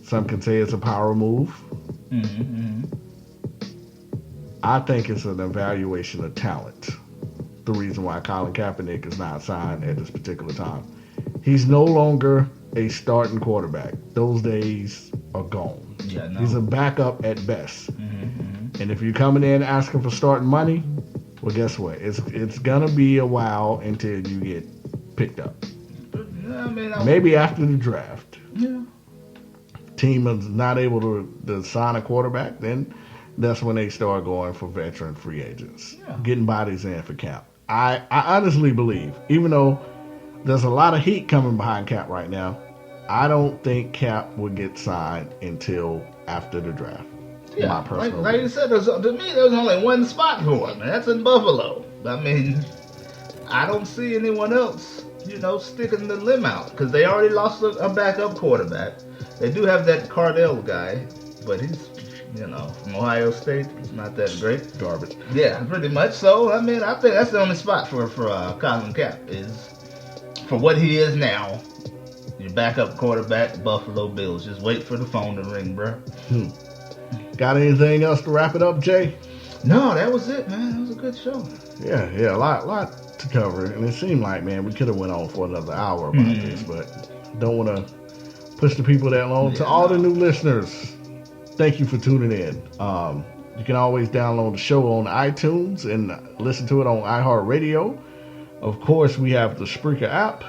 Some can say it's a power move. I think it's an evaluation of talent. The reason why Colin Kaepernick is not signed at this particular time. He's no longer a starting quarterback. Those days are gone. Yeah, no. He's a backup at best. And if you're coming in asking for starting money, well, guess what? It's gonna be a while until you get picked up. Maybe after the draft. Yeah. Team is not able to sign a quarterback, then that's when they start going for veteran free agents, getting bodies in for Cap. I honestly believe, even though there's a lot of heat coming behind Cap right now, I don't think Cap would get signed until after the draft. Yeah, my personal like you said, to me, there's only one spot for him, and that's in Buffalo. I mean, I don't see anyone else, sticking the limb out, because they already lost a backup quarterback. They do have that Cardell guy, but he's, from Ohio State. He's not that great. Garbage. Yeah, pretty much. So, I mean, I think that's the only spot for Colin Cap is for what he is now. Your backup quarterback, Buffalo Bills. Just wait for the phone to ring, bro. Got anything else to wrap it up, Jay? No, that was it, man. That was a good show. Yeah, a lot to cover. And it seemed like, man, we could have went on for another hour about this, but don't want to push the people that long. To all the new listeners, thank you for tuning in. You can always download the show on iTunes and listen to it on iHeartRadio. Of course, we have the Spreaker app.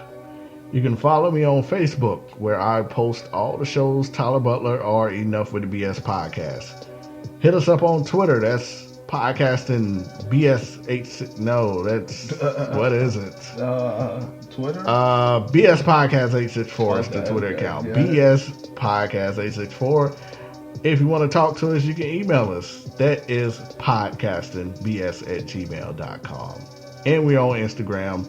You can follow me on Facebook, where I post all the shows Tyler Butler or Enough with the BS podcast. Hit us up on Twitter. That's podcasting BS8. No, that's what is it? Twitter. BS Podcast 864 is the Twitter account. BS Podcast 864. If you want to talk to us, you can email us. That is podcastingbs@gmail.com. And we're on Instagram.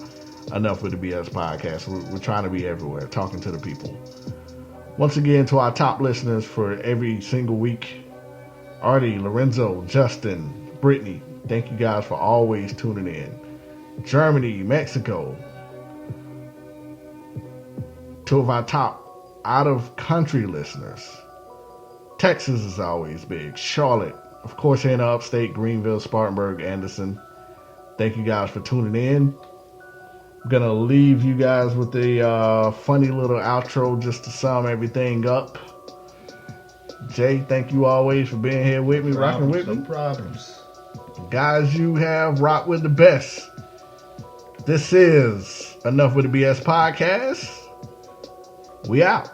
Enough with the BS podcast. We're trying to be everywhere, talking to the people. Once again, to our top listeners for every single week, Artie, Lorenzo, Justin, Brittany, thank you guys for always tuning in. Germany, Mexico. Two of our top out-of-country listeners. Texas is always big. Charlotte, of course, in upstate, Greenville, Spartanburg, Anderson. Thank you guys for tuning in. I'm going to leave you guys with a funny little outro just to sum everything up. Jay, thank you always for being here with me, rocking with me. No problems. Guys, you have rocked with the best. This is Enough with the BS podcast. We out.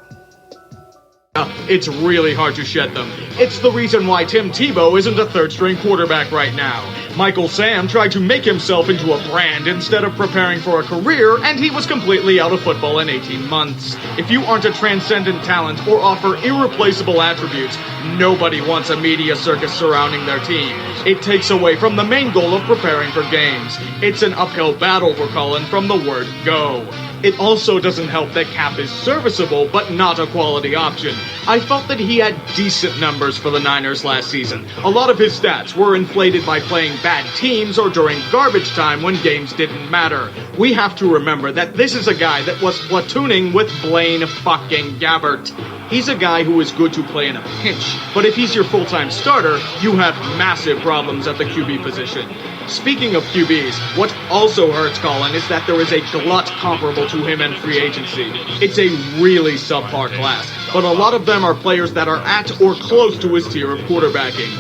It's really hard to shed them. It's the reason why Tim Tebow isn't a third-string quarterback right now. Michael Sam tried to make himself into a brand instead of preparing for a career, and he was completely out of football in 18 months. If you aren't a transcendent talent or offer irreplaceable attributes, nobody wants a media circus surrounding their team. It takes away from the main goal of preparing for games. It's an uphill battle for Colin from the word go. It also doesn't help that Cap is serviceable, but not a quality option. I felt that he had decent numbers for the Niners last season. A lot of his stats were inflated by playing bad teams or during garbage time when games didn't matter. We have to remember that this is a guy that was platooning with Blaine fucking Gabbert. He's a guy who is good to play in a pinch, but if he's your full-time starter, you have massive problems at the QB position. Speaking of QBs, what also hurts Colin is that there is a glut comparable to him in free agency. It's a really subpar class, but a lot of them are players that are at or close to his tier of quarterbacking.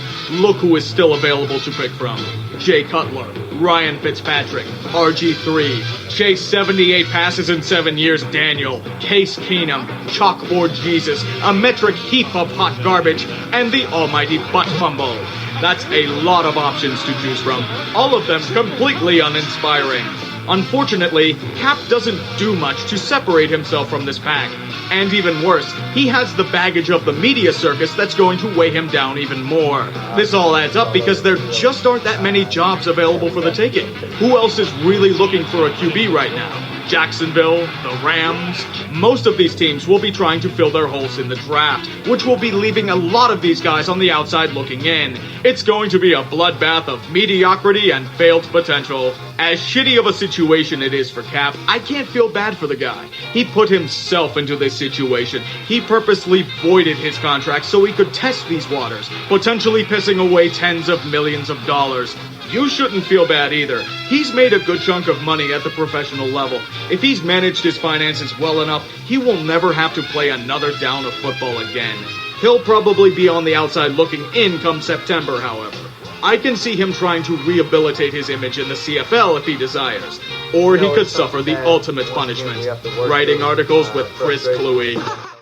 Look who is still available to pick from. Jay Cutler, Ryan Fitzpatrick, RG3, Chase 78 passes in 7 years Daniel, Case Keenum, Chalkboard Jesus, a metric heap of hot garbage, and the almighty butt fumble. That's a lot of options to choose from, all of them completely uninspiring. Unfortunately, Cap doesn't do much to separate himself from this pack. And even worse, he has the baggage of the media circus that's going to weigh him down even more. This all adds up because there just aren't that many jobs available for the taking. Who else is really looking for a QB right now? Jacksonville, the Rams. Most of these teams will be trying to fill their holes in the draft, which will be leaving a lot of these guys on the outside looking in. It's going to be a bloodbath of mediocrity and failed potential. As shitty of a situation it is for Cap, I can't feel bad for the guy. He put himself into this situation. He purposely voided his contract so he could test these waters, potentially pissing away tens of millions of dollars. You shouldn't feel bad either. He's made a good chunk of money at the professional level. If he's managed his finances well enough, he will never have to play another down of football again. He'll probably be on the outside looking in come September, however. I can see him trying to rehabilitate his image in the CFL if he desires. Or he could suffer the ultimate punishment, writing articles with Chris Cluey.